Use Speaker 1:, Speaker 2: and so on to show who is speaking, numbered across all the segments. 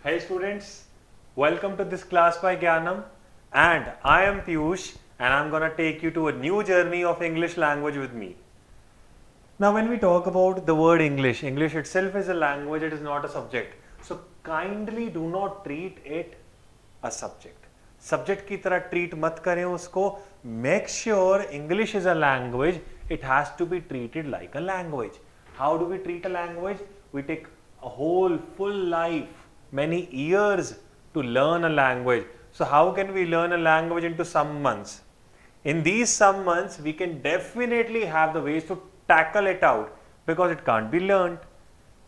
Speaker 1: Hey students, welcome to this class by Gyanam, and I am Piyush, and I'm gonna take you to a new journey of English language with me. Now when we talk about the word English, English itself is a language, it is not a subject. So kindly do not treat it a subject. Subject की तरह treat मत करें उसको. Make sure English is a language, it has to be treated like a language. How do we treat a language? We take a whole full life, many years to learn a language. So how can we learn a language into some months? In these some months, we can definitely have the ways to tackle it out because it can't be learned.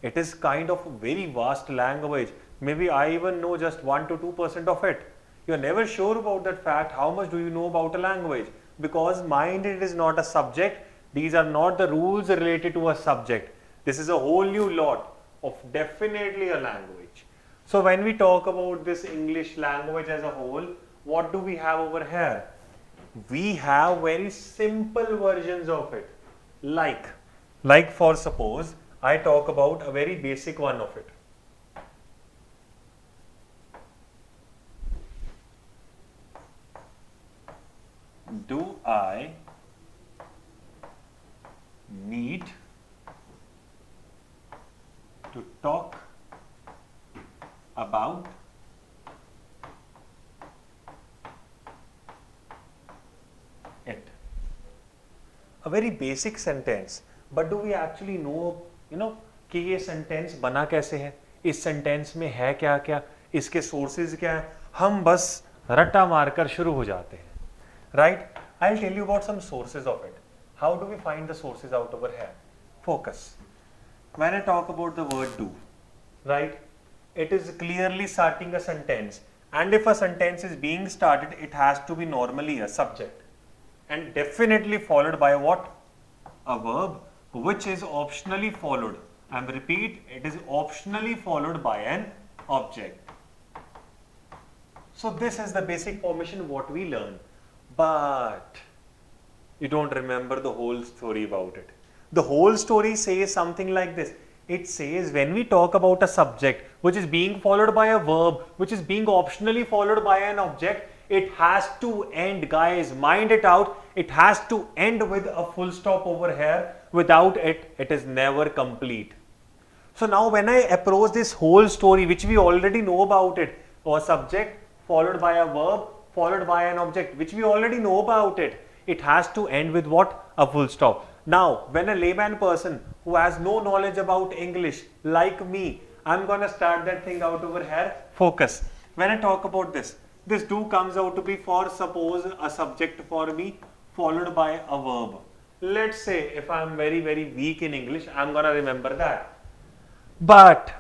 Speaker 1: It is kind of a very vast language. Maybe I even know just 1 to 2% of it. You are never sure about that fact. How much do you know about a language? Because mind, it is not a subject. These are not the rules related to a subject. This is a whole new lot of definitely a language. So when we talk about this English language as a whole, what do we have over here? We have very simple versions of it. Like for suppose, I talk about a very basic one of it. Do I need to talk about it? A very basic sentence, but do we actually know, कि ये sentence बना कैसे है, इस sentence में है क्या क्या, इसके sources क्या है, हम बस रट्टा मारकर शुरू हो जाते हैं, right? I'll tell you about some sources of it. How do we find the sources out over here? Focus. When I talk about the word do, right? It is clearly starting a sentence, and if a sentence is being started, it has to be normally a subject and definitely followed by what? A verb, which is optionally followed. And repeat, it is optionally followed by an object. So this is the basic formation what we learn, but you don't remember the whole story about it. The whole story says something like this. It says when we talk about a subject which is being followed by a verb, which is being optionally followed by an object, it has to end, guys, mind it out, it has to end with a full stop over here. Without it, it is never complete. So now when I approach this whole story, which we already know about it, a subject followed by a verb followed by an object, which we already know about it, it has to end with what? A full stop. Now, when a layman person who has no knowledge about English, like me, I'm gonna start that thing out over here. Focus. When I talk about this do comes out to be, for suppose, a subject for me followed by a verb. Let's say if I'm very weak in English, I'm gonna remember that. But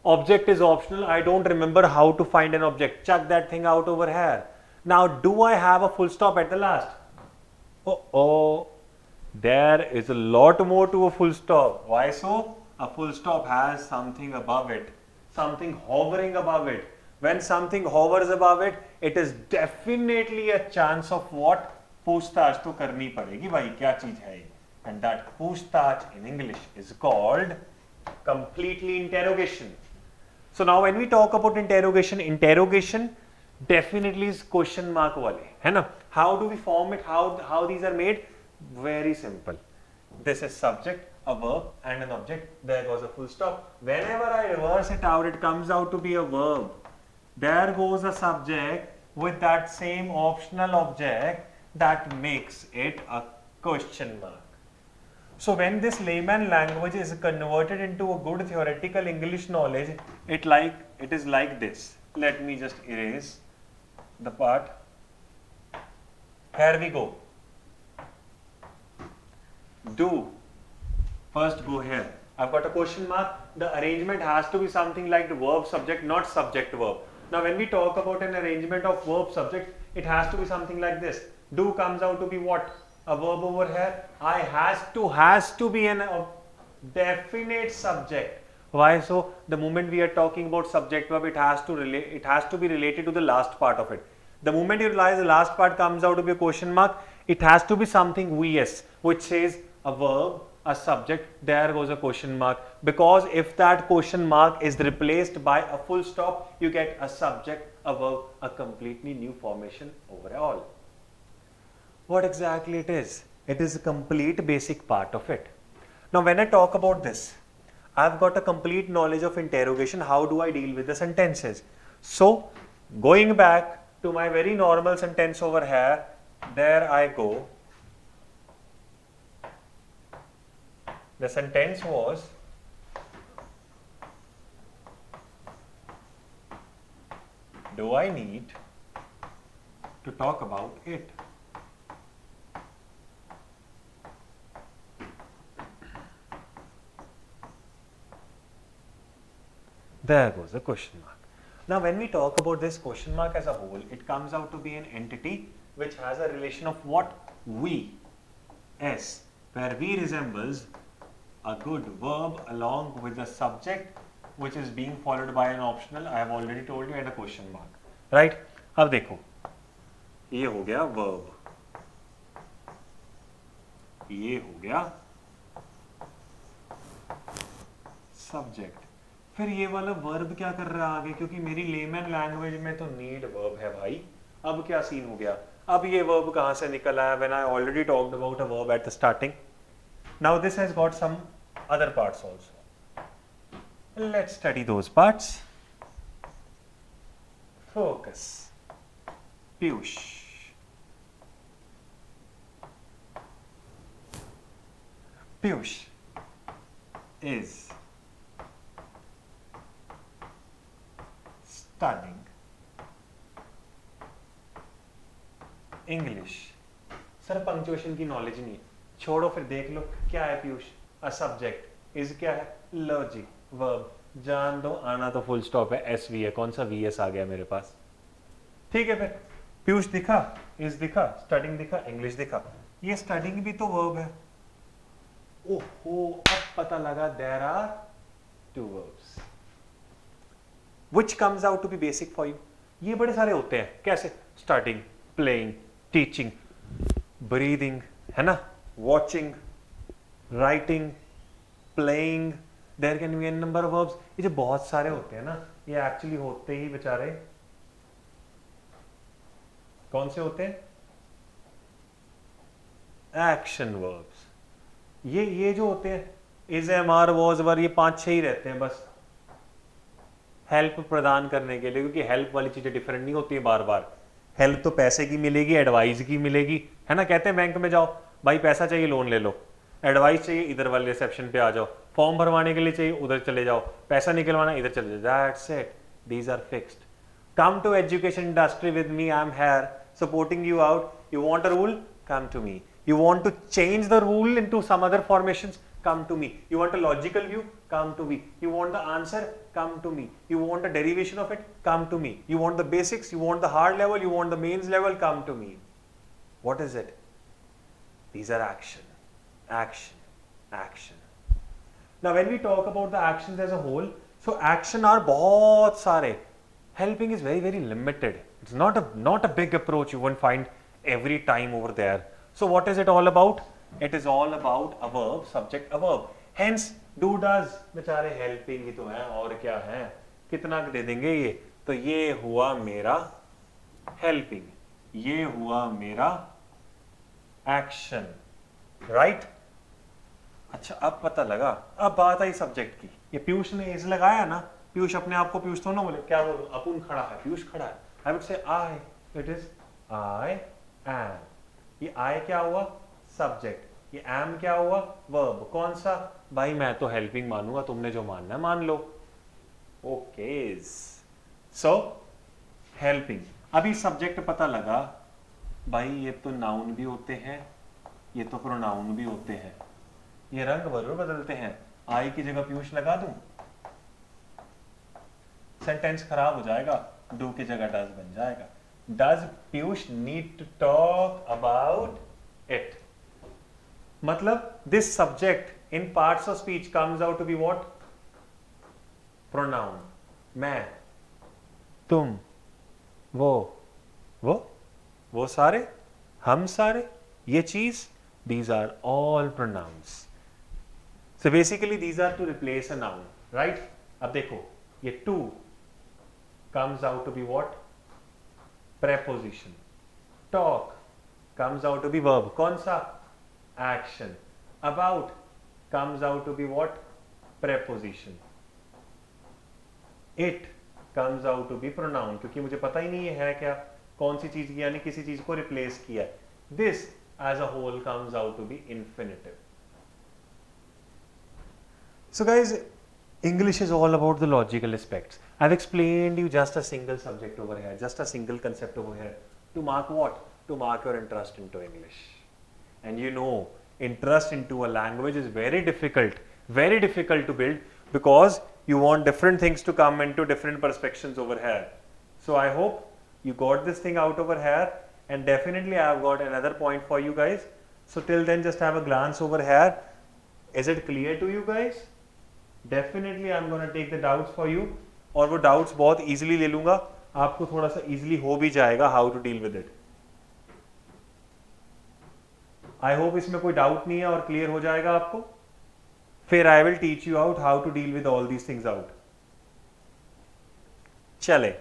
Speaker 1: object is optional. I don't remember how to find an object. Chuck that thing out over here. Now, do I have a full stop at the last? Oh, there is a lot more to a full stop. Why so? A full stop has something above it, something hovering above it. When something hovers above it, it is definitely a chance of what? पूछताछ तो करनी पड़ेगी भाई, क्या चीज है ये? And that पूछताछ in English is called completely interrogation. So now when we talk about interrogation definitely is question mark wale, है ना? How do we form it? How these are made? Very simple. This is subject, a verb and an object. There goes a full stop. Whenever I reverse it out, it comes out to be a verb. There goes a subject with that same optional object that makes it a question mark. So when this layman language is converted into a good theoretical English knowledge, it is like this. Let me just erase the part. Here we go. Do. First go here. I've got a question mark. The arrangement has to be something like the verb subject, not subject verb. Now when we talk about an arrangement of verb subject, it has to be something like this. Do comes out to be what? A verb over here. I has to be a definite subject. Why so? The moment we are talking about subject verb, it has to be related to the last part of it. The moment you realize the last part comes out to be a question mark, it has to be something VS, which says a verb a subject, there goes a question mark, because if that question mark is replaced by a full stop, you get a subject, a verb, a completely new formation overall. What exactly it is? It is a complete basic part of it. Now when I talk about this, I've got a complete knowledge of interrogation. How do I deal with the sentences? So going back to my very normal sentence over here, there I go. The sentence was, do I need to talk about it? There goes the question mark. Now when we talk about this question mark as a whole, it comes out to be an entity which has a relation of what? We, S, where we resembles a good verb along with the subject which is being followed by an optional, I have already told you, and a question mark. Right? अब देखो, ये हो गया verb, ये हो गया subject. फिर ये वाला वर्ब क्या कर रहा है आगे, क्योंकि मेरी लेमन लैंग्वेज में तो नीड वर्ब है भाई. अब क्या सीन हो गया, अब ये वर्ब कहां से निकल आया? When I already talked about a verb at the starting. Now this has got some other parts also. Let's study those parts. Focus. Piyush. Piyush is studying English. Sir punctuation की नॉलेज नहीं है, छोड़ो फिर देख लो क्या है पीयूष. अ सब्जेक्ट इज क्या है? लॉजिक. वर्ब जान दो, आना तो फुल स्टॉप है, एस वी है. कौन सा वी एस आ गया मेरे पास? ठीक है. फिर पीयूष दिखा, इज दिखा, स्टडिंग दिखा, इंग्लिश दिखा. ये स्टडिंग भी तो वर्ब है. ओहो, अब पता लगा there are two verbs which comes out to be basic for you. ये बड़े सारे होते हैं. कैसे? स्टार्टिंग, प्लेइंग, टीचिंग, ब्रीदिंग, है ना, watching, writing, playing. There can be n number of verbs. ये जो बहुत सारे होते हैं ना, ये एक्चुअली होते ही बेचारे कौन से होते हैं? Action verbs. ये जो होते हैं इज, एम, आर, वॉज, वर, ये 5-6 ही रहते हैं बस हेल्प प्रदान करने के लिए, क्योंकि हेल्प वाली चीजें डिफरेंट नहीं होती है बार बार. हेल्प तो पैसे की मिलेगी, एडवाइस की मिलेगी, है ना. कहते हैं बैंक में जाओ भाई, पैसा चाहिए लोन ले लो, एडवाइस चाहिए इधर वाले रिसेप्शन पे आ जाओ, फॉर्म भरवाने के लिए चाहिए उधर चले जाओ, पैसा निकलवाना इधर चले जाओ. That's it. These are fixed. Come to education industry with me, I am here supporting you out. You want a rule, come to me. You want to change the rule into some other formations, come to me. You want a logical view, come to me. You want the answer, come to me. You want a derivation of it, come to me. You want the basics, you want the hard level, you want the mains level, come to me. What is it? These are action, action, action. Now when we talk about the actions as a whole, so action are बहुत सारे. Helping is very limited. It's not a big approach you won't find every time over there. So what is it all about? It is all about a verb, subject, a verb. Hence do, does बेचारे helping ही तो है, और क्या है, कितना दे देंगे ये. तो ये हुआ मेरा helping, ये हुआ मेरा action, right? अच्छा, अब पता लगा. अब बात आई सब्जेक्ट की. ये पीयूष ने इज लगाया ना, पीयूष अपने आप को पीयूष तो ना बोले, क्या बोलूं, अपुन खड़ा है, पीयूष खड़ा है. I would say I, it is I am. ये आई क्या हुआ? सब्जेक्ट. ये एम क्या हुआ? वर्ब. कौन सा? भाई मैं तो हेल्पिंग मानूंगा, तुमने जो मानना है मान लो. ओके, सो हेल्पिंग. अभी सब्जेक्ट पता लगा भाई, ये तो नाउन भी होते हैं, ये तो प्रोनाउन भी होते हैं, ये रंग जरूर बदलते हैं. आई की जगह पीयूष लगा दूं, सेंटेंस खराब हो जाएगा. डू की जगह डज बन जाएगा. Does Piyush need to talk about it? मतलब this subject in parts of speech comes out to be what? Pronoun. मैं, तुम, वो सारे, हम सारे, ये चीज. These are all pronouns. So basically these are to replace a noun, right? अब देखो ये to comes out to be what? Preposition. Talk comes out to be verb. कौन सा? Action. About comes out to be what? Preposition. It comes out to be pronoun, क्योंकि मुझे पता ही नहीं है क्या, कौन सी चीज यानी किसी चीज को रिप्लेस किया है. This as a whole comes out to be infinitive. So guys, English is all about the logical aspects. I've explained you just a single subject over here, just a single concept over here. To mark what? To mark your interest into English. And you know, interest into a language is very difficult to build, because you want different things to come into different perspectives over here. So I hope you got this thing out over here, and definitely I have got another point for you guys. So till then, just have a glance over here. Is it clear to you guys? Definitely I'm going to take the doubts for you, और वो doubts बहुत easily ले लूँगा, आपको थोड़ा सा easily हो भी जाएगा how to deal with it. I hope इसमें कोई doubt नहीं है और clear हो जाएगा आपको. फिर I will teach you out how to deal with all these things out. चले.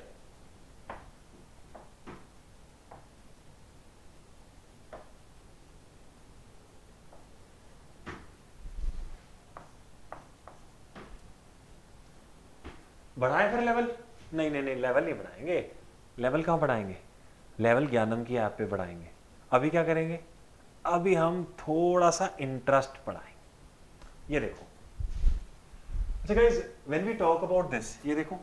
Speaker 1: बढ़ाएं फिर लेवल? नहीं नहीं नहीं, लेवल नहीं बढ़ाएंगे. लेवल कहाँ बढ़ाएंगे? लेवल ज्ञानम की ऐप पे बढ़ाएंगे. अभी क्या करेंगे? अभी हम थोड़ा सा इंटरेस्ट बढ़ाएंगे. ये देखो. अच्छा guys, when we talk about this, ये देखो,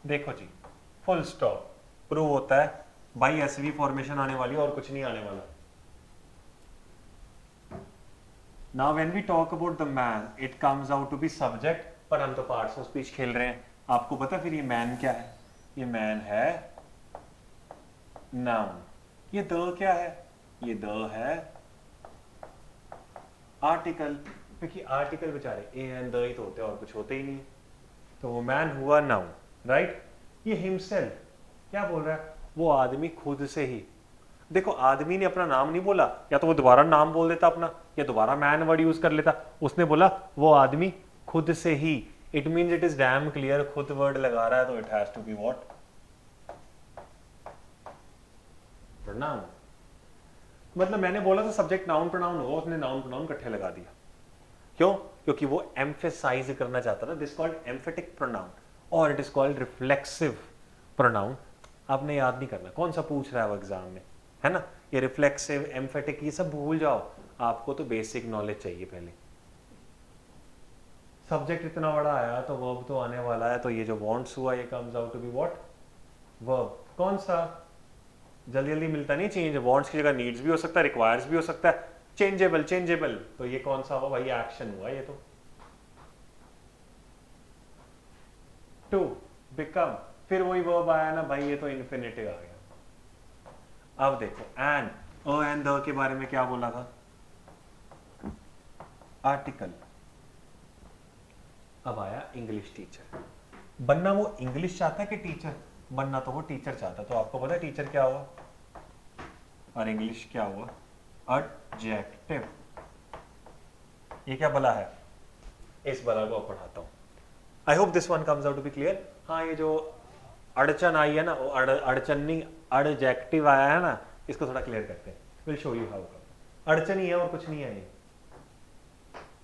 Speaker 1: देखो जी, फुल स्टॉप. प्रूव होता है बाई एसवी फॉर्मेशन आने वाली, और कुछ नहीं आने वाला. Now when we talk about the man, it comes out to be subject, पर हम तो पार्ट्स ऑफ स्पीच खेल रहे हैं. आपको पता फिर ये मैन क्या है? ये मैन है नाउन. ये द क्या है? ये द है आर्टिकल, क्योंकि आर्टिकल बेचारे ए एंड द ही तो होते हैं और कुछ होते ही नहीं. तो वो मैन हुआ नाउन, राइट? ये हिमसेल्फ क्या बोल रहा है? वो आदमी खुद से ही. देखो, आदमी ने अपना नाम नहीं बोला, या तो वो दोबारा नाम बोल देता अपना, या दोबारा मैन वर्ड यूज कर लेता. उसने बोला वो आदमी खुद से ही. It means it is damn clear, खुद वर्ड लगा रहा है तो it has to be what? Pronoun. मतलब मैंने बोला था सब्जेक्ट नाउन प्रोनाउन होगा, उसने नाउन प्रोनाउन इकट्ठे लगा दिया. क्यों? क्योंकि वो एम्फेसाइज करना चाहता था. दिस कॉल्ड एम्फेटिक प्रोनाउन, और it is called reflexive pronoun. आपने याद नहीं करना कौन सा पूछ रहा है वो एग्जाम में, है ना? ये रिफ्लेक्सिव, एम्फेटिक, ये सब भूल जाओ. आपको तो बेसिक नॉलेज चाहिए पहले. सब्जेक्ट इतना बड़ा आया तो वर्ब तो आने वाला है. तो ये जो वांट्स हुआ, ये comes out to be what? Verb. कौन सा? जल्दी जल्दी मिलता नहीं चेंज. वांट्स की जगह नीड्स भी हो सकता है, रिक्वायर्स भी हो सकता है. Changeable, changeable. तो ये कौन सा हुआ भाई? एक्शन हुआ ये तो. टू बिकम, फिर वही वर्ब आया ना भाई, ये तो इन्फिनिटिव आ गया. अब देखो, एंड, अ एंड द के बारे में क्या बोला था? आर्टिकल. अब आया इंग्लिश टीचर. बनना वो इंग्लिश चाहता है कि टीचर? बनना तो वो टीचर चाहता. तो आपको पता है टीचर क्या हुआ और इंग्लिश क्या हुआ? एडजेक्टिव. ये क्या बला है? इस बला को पढ़ाता हूं. I hope this one comes out to be clear. हाँ, ये जो अड़चन आई है ना, वो अड़चन नहीं, एडजेक्टिव आया है ना, इसको थोड़ा क्लियर करते हैं. Will show you how. अड़चन ही है और कुछ नहीं है. ये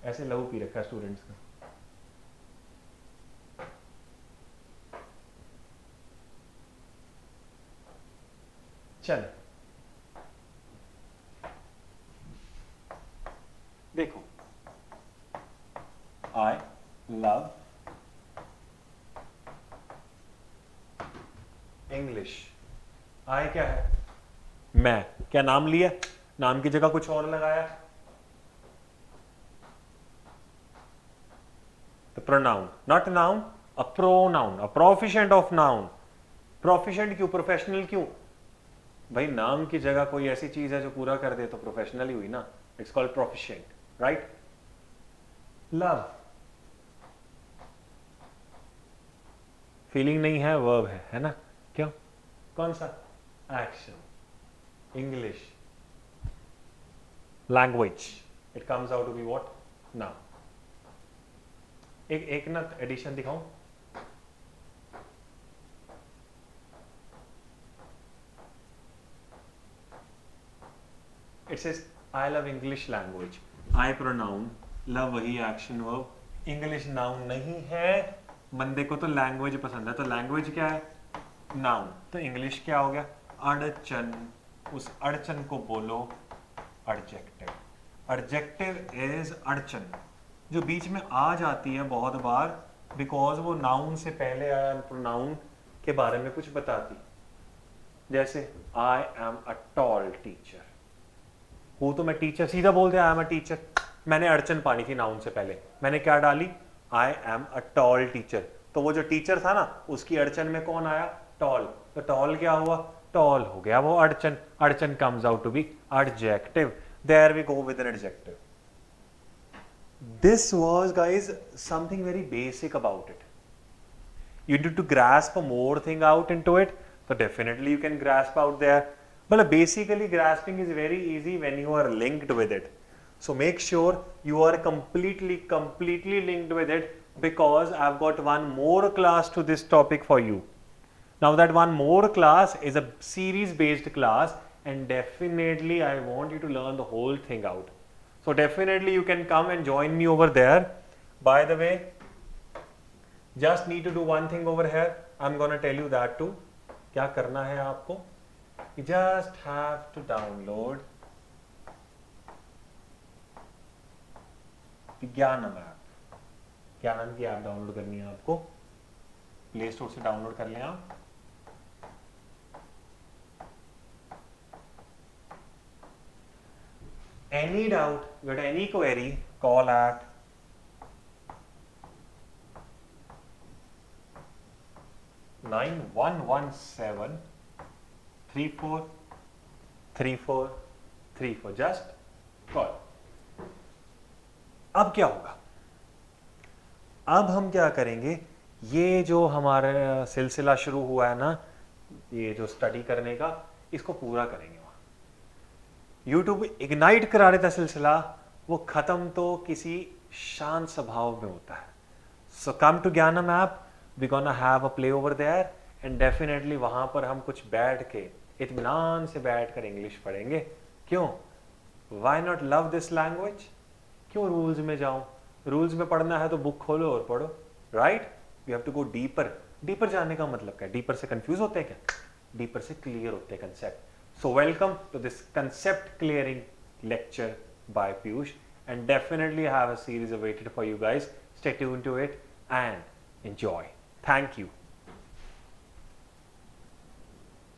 Speaker 1: ऐसे लहू पी रखा है स्टूडेंट्स का. चल देखो, आई लव इंग्लिश. आई क्या है? मैं, क्या नाम लिया, नाम की जगह कुछ और लगाया, तो pronoun, not noun, a pronoun, a proficient of noun. Proficient क्यों, प्रोफेशनल क्यों? भाई नाम की जगह कोई ऐसी चीज है जो पूरा कर दे तो प्रोफेशनल ही हुई ना, it's called proficient, right. Love, feeling नहीं है, वर्ब है ना, क्यों, कौन सा, action. English, language, it comes out to be what, now. एक ना एडिशन दिखाऊं, it says I love English language, I pronoun, love वही एक्शन वर्ब, इंग्लिश नाउन नहीं है, बंदे को तो लैंग्वेज पसंद है, तो लैंग्वेज क्या है, नाउन, तो इंग्लिश क्या हो गया, अड़चन, उस अड़चन को बोलो एडजेक्टिव। एडजेक्टिव इज अड़चन, जो बीच में आ जाती है बहुत बार, बिकॉज वो नाउन से पहले आया, प्रोनाउन के बारे में कुछ बताती, जैसे I am a tall teacher, वो तो मैं टीचर सीधा बोलते आई एम अ टीचर, मैंने अड़चन पानी थी नाउन से पहले, मैंने क्या डाली, I am a tall teacher, तो वो जो टीचर था ना उसकी अड़चन में कौन आया, टॉल, तो टॉल क्या हुआ, टॉल हो गया वो अड़चन, अड़चन comes out to be adjective, there we go with an adjective. This was, guys, something very basic about it. You need to grasp more thing out into it, so definitely you can grasp out there. But basically, grasping is very easy when you are linked with it. So make sure you are completely linked with it, because I've got one more class to this topic for you. Now that one more class is a series based class, and definitely I want you to learn the whole thing out. So definitely you can come and join me over there. By the way, just need to do one thing over here. I'm gonna tell you that too. क्या करना है आपको? You just have to download ज्ञानम app. ज्ञानम की app download करनी है आपको, प्ले स्टोर से डाउनलोड कर लें आप। Any doubt, got any query, call at 9117343434, just call। अब क्या होगा, अब हम क्या करेंगे, ये जो हमारा सिलसिला शुरू हुआ है ना, ये जो स्टडी करने का, इसको पूरा करेंगे। यूट्यूब इग्नाइट करा रहा था सिलसिला, वो खत्म तो किसी शांत स्वभाव में होता है। So come to Gyanam app, we gonna have a play over there, and definitely वहां पर हम कुछ बैठ के इत्मीनान से बैठ कर इंग्लिश पढ़ेंगे। क्यों, why not love this language, क्यों रूल्स में जाऊं, रूल्स में पढ़ना है तो बुक खोलो और पढ़ो, right. You have to go deeper. Deeper जाने का मतलब क्या, डीपर से कंफ्यूज होते हैं क्या, डीपर से क्लियर होते हैं concept. So welcome to this concept clearing lecture by Piyush, and definitely I have a series awaited for you guys. Stay tuned to it and enjoy. Thank you.